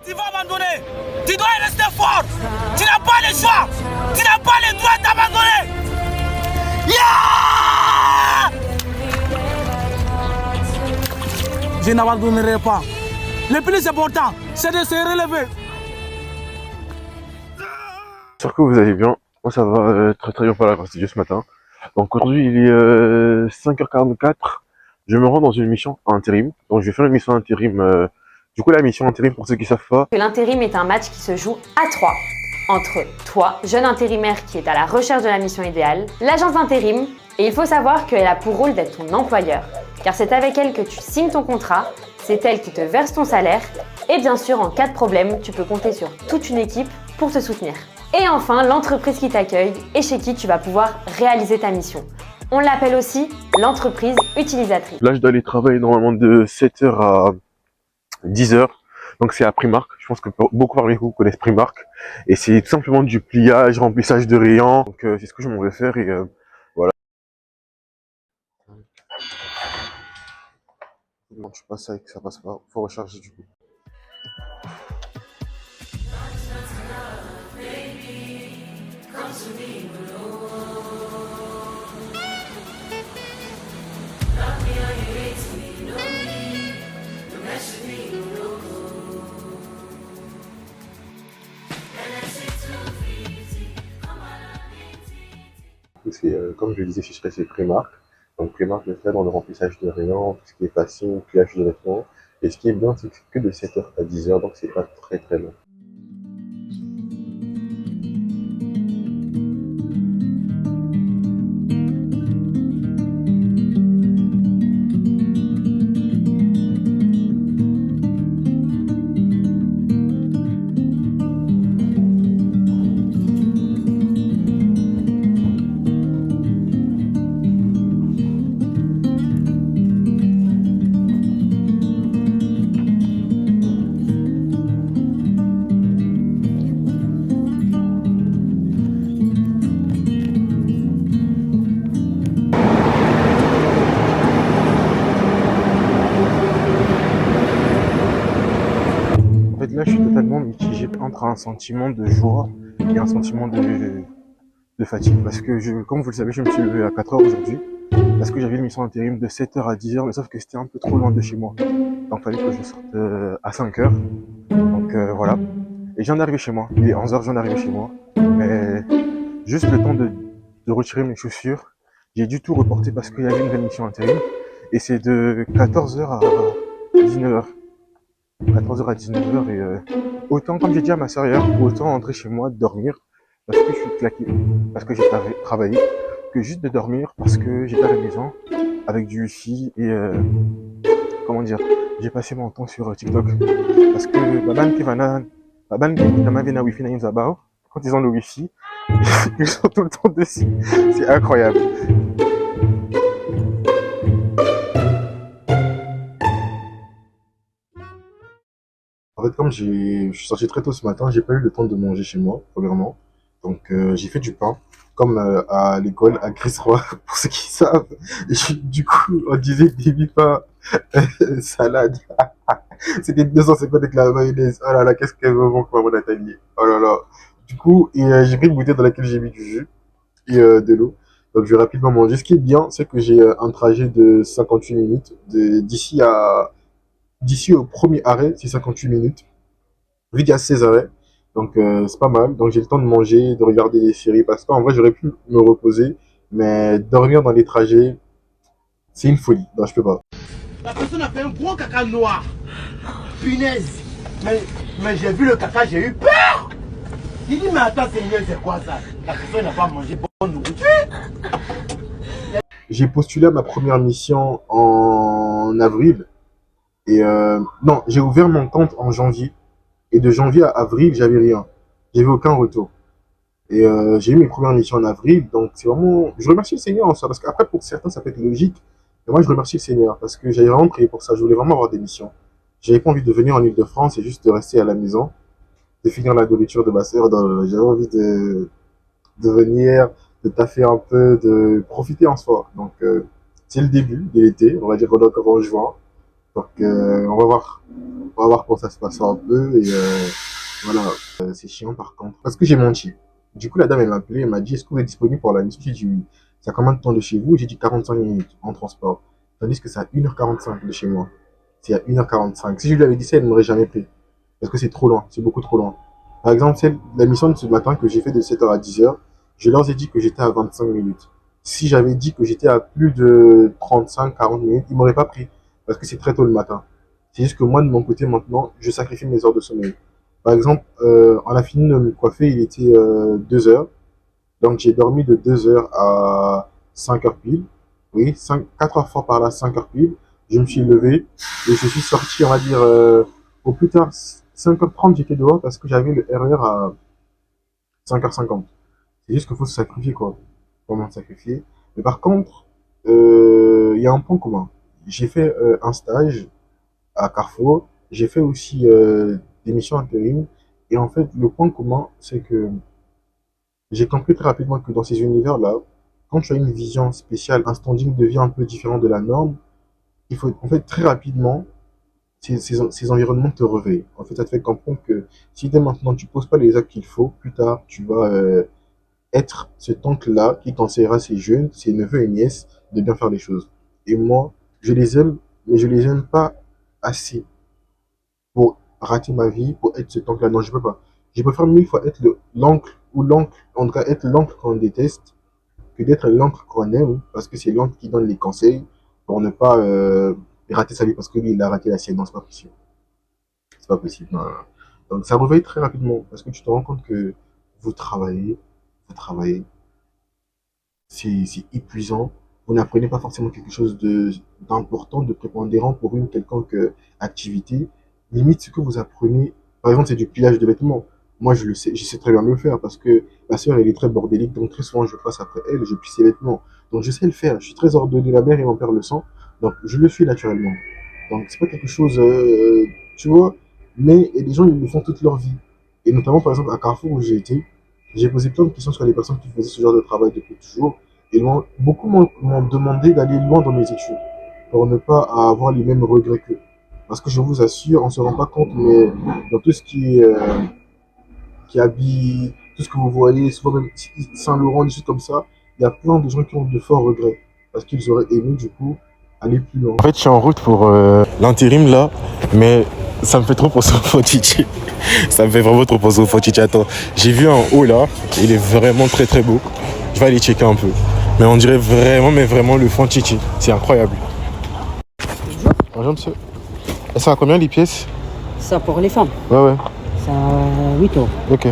Tu vas abandonner. Tu dois rester fort. Tu n'as pas le choix. Tu n'as pas le droit d'abandonner. Yeah! Je n'abandonnerai pas. Le plus important, c'est de se relever. J'espère que vous allez bien. Moi ça va très très bien par la grâce de Dieu ce matin. Donc aujourd'hui il est 5h44. Je me rends dans une mission intérim. Donc je vais faire une mission intérim. Du coup la mission intérim pour ceux qui savent pas. L'intérim est un match qui se joue à 3 entre toi, jeune intérimaire qui est à la recherche de la mission idéale, l'agence d'intérim, et il faut savoir qu'elle a pour rôle d'être ton employeur. Car c'est avec elle que tu signes ton contrat, c'est elle qui te verse ton salaire, et bien sûr en cas de problème, tu peux compter sur toute une équipe pour te soutenir. Et enfin, l'entreprise qui t'accueille et chez qui tu vas pouvoir réaliser ta mission. On l'appelle aussi l'entreprise utilisatrice. Là je dois aller travailler normalement de 7h à 10h. Donc c'est à Primark. Je pense que beaucoup parmi vous connaissent Primark. Et c'est tout simplement du pliage, remplissage de rayons. Donc c'est ce que je m'en vais faire et voilà. Non, je passe avec ça passe pas. Faut recharger du coup. Comme je le disais, je suis chez Primark. Donc Primark le fait dans le remplissage de rayons, tout ce qui est passing, pliage de vêtements. Et ce qui est bien, c'est que c'est que de 7h à 10h, donc c'est pas très très long. Là, je suis totalement mitigé entre un sentiment de joie et un sentiment de fatigue. Parce que, comme vous le savez, je me suis levé à 4h aujourd'hui. Parce que j'avais une mission intérim de 7h à 10h, mais sauf que c'était un peu trop loin de chez moi. Donc, il fallait que je sorte à 5h. Donc, voilà. Et j'en arrivé chez moi. Il est 11h, j'en arrivé chez moi. Mais juste le temps de retirer mes chaussures, j'ai dû tout reporter parce qu'il y avait une nouvelle mission intérim. Et c'est de 14h à 19h. 14h à 19h et autant, comme j'ai dit à ma sœur hier, autant rentrer chez moi, dormir, parce que je suis claqué, parce que j'ai travaillé, que juste de dormir, parce que j'étais à la maison, avec du wifi et comment dire, j'ai passé mon temps sur TikTok, parce que quand ils ont le wifi, ils sont tout le temps dessus, c'est incroyable. En fait, comme je suis sorti très tôt ce matin, j'ai pas eu le temps de manger chez moi, premièrement. Donc, j'ai fait du pain, comme à l'école, à Chris Roy, pour ceux qui savent. Et du coup, on disait demi pain, salade. C'était 250 avec la mayonnaise. Oh là là, qu'est-ce qu'elle me manque, maman Nathalie. Oh là là. Du coup, et j'ai pris une bouteille dans laquelle j'ai mis du jus et de l'eau. Donc, je vais rapidement manger. Ce qui est bien, c'est que j'ai un trajet de 58 minutes d'ici au premier arrêt, c'est 58 minutes. Vu qu'il y a 16 arrêts, donc c'est pas mal. Donc j'ai le temps de manger, de regarder des séries, parce qu'en vrai j'aurais pu me reposer, mais dormir dans les trajets, c'est une folie. Donc je peux pas. La personne a fait un gros caca noir. Punaise. Mais j'ai vu le caca, j'ai eu peur. Il dit, mais attends, Seigneur, c'est quoi ça? La personne n'a pas mangé bonne nourriture. J'ai postulé à ma première mission en avril. Et non, j'ai ouvert mon compte en janvier. Et de janvier à avril, j'avais rien. J'avais aucun retour. Et j'ai eu mes premières missions en avril. Donc c'est vraiment... Je remercie le Seigneur en ça. Parce qu'après, pour certains, ça peut être logique. Mais moi, je remercie le Seigneur. Parce que j'avais vraiment prié pour ça. Je voulais vraiment avoir des missions. J'avais pas envie de venir en Île-de-France et juste de rester à la maison. De finir la nourriture de ma sœur. J'avais envie de venir, de taffer un peu, de profiter en soi. Donc c'est le début de l'été. On va dire qu'on est encore en juin. Donc, on va voir. On va voir comment ça se passe un peu. Et voilà, c'est chiant par contre. Parce que j'ai menti. Du coup, la dame, elle m'a appelé, elle m'a dit, est-ce que vous êtes disponible pour la mission? J'ai dit oui. Ça combien de temps de chez vous? J'ai dit 45 minutes en transport. Tandis que c'est à 1h45 de chez moi. C'est à 1h45. Si je lui avais dit ça, elle ne m'aurait jamais pris. Parce que c'est trop loin, c'est beaucoup trop loin. Par exemple, la mission de ce matin que j'ai fait de 7h à 10h, je leur ai dit que j'étais à 25 minutes. Si j'avais dit que j'étais à plus de 35-40 minutes, ils m'auraient pas pris. Parce que c'est très tôt le matin. C'est juste que moi, de mon côté, maintenant, je sacrifie mes heures de sommeil. Par exemple, on a fini de me coiffer, il était 2h. Donc, j'ai dormi de 2h à 5h pile. Oui, 4 heures fort par là, 5h pile. Je me suis levé et je suis sorti, on va dire, au plus tard, 5h30, j'étais dehors parce que j'avais le RER à 5h50. C'est juste qu'il faut se sacrifier, quoi. Vraiment se sacrifier. Mais par contre, il y a un point commun. J'ai fait un stage à Carrefour. J'ai fait aussi des missions intérim. Et en fait, le point commun, c'est que j'ai compris très rapidement que dans ces univers-là, quand tu as une vision spéciale, un standing de vie un peu différent de la norme, il faut, en fait, très rapidement, ces environnements te réveillent. En fait, ça te fait comprendre que si dès maintenant tu poses pas les actes qu'il faut, plus tard, tu vas être cet oncle-là qui conseillera ses jeunes, ses neveux et nièces de bien faire les choses. Et moi, je les aime, mais je les aime pas assez pour rater ma vie, pour être cet oncle-là. Non, je peux pas. Je préfère mille fois être l'oncle ou l'oncle, en tout cas être l'oncle qu'on déteste, que d'être l'oncle qu'on aime, parce que c'est l'oncle qui donne les conseils pour ne pas rater sa vie, parce que lui, il a raté la sienne. Non, c'est pas possible. C'est pas possible. Non, non, non. Donc ça réveille très rapidement, parce que tu te rends compte que vous travaillez, c'est épuisant. Vous n'apprenez pas forcément quelque chose d'important, de prépondérant pour une quelconque activité. Limite, ce que vous apprenez, par exemple, c'est du pliage de vêtements. Moi, je sais très bien le faire parce que ma sœur, elle est très bordélique, donc très souvent, je passe après elle et je plie ses vêtements. Donc, je sais le faire. Je suis très ordonné, la mère et mon père le sang. Donc, je le fais naturellement. Donc, c'est pas quelque chose, tu vois, mais il y a des gens, ils le font toute leur vie. Et notamment, par exemple, à Carrefour où j'ai été, j'ai posé plein de questions sur les personnes qui faisaient ce genre de travail depuis toujours. Et beaucoup m'ont demandé d'aller loin dans mes études pour ne pas avoir les mêmes regrets qu'eux. Parce que je vous assure, on ne se rend pas compte, mais dans tout ce qui habille, tout ce que vous voyez, souvent même Saint-Laurent, des choses comme ça, il y a plein de gens qui ont de forts regrets. Parce qu'ils auraient aimé, du coup, aller plus loin. En fait, je suis en route pour l'intérim là, mais ça me fait trop penser au Fotichi. Ça me fait vraiment trop penser au Fotichi. Attends, j'ai vu un haut là, il est vraiment très très beau. Je vais aller checker un peu. Mais on dirait vraiment, mais vraiment le Fotichi. C'est incroyable. Bonjour monsieur. Et ça a combien les pièces? Ça pour les femmes, Ouais, ouais. ça a 8 euros. Ok.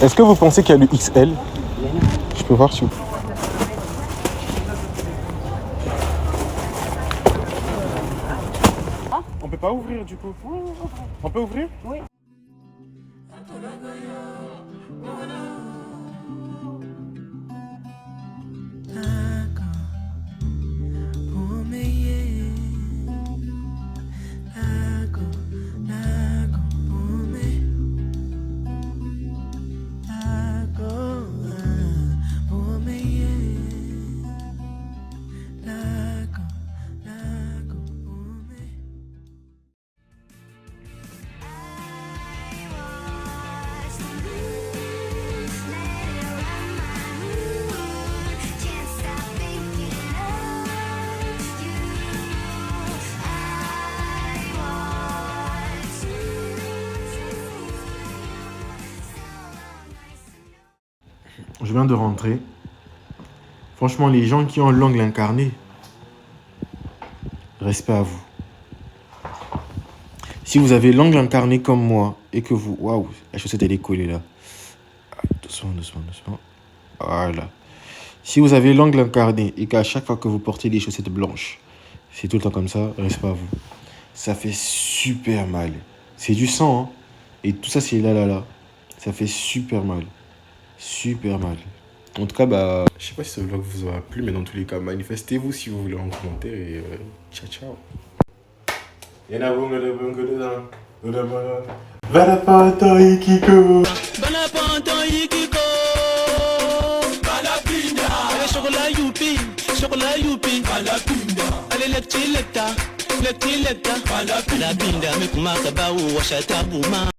Est-ce que vous pensez qu'il y a le XL? Je peux voir s'il vous plaît. On peut pas ouvrir du coup? On peut ouvrir? Oui. Je viens de rentrer. Franchement, les gens qui ont l'ongle incarné, respect à vous. Si vous avez l'ongle incarné comme moi et que vous... Waouh, la chaussette elle est collée là. Doucement, doucement, doucement. Voilà. Si vous avez l'ongle incarné et qu'à chaque fois que vous portez des chaussettes blanches, c'est tout le temps comme ça, respect à vous. Ça fait super mal. C'est du sang, hein. Et tout ça, c'est là. Ça fait super mal. Super mal. En tout cas, bah, je sais pas si ce vlog vous aura plu, mais dans tous les cas, manifestez-vous si vous voulez en commentaire et ciao ciao. Balapata Ikiko. Balapata Ikiko. Balapinda. Allez, chocolat youpi. Balapinda. Allez, lectileta. Balapinda. Balapinda. Mekumaka baou, washatabu ma.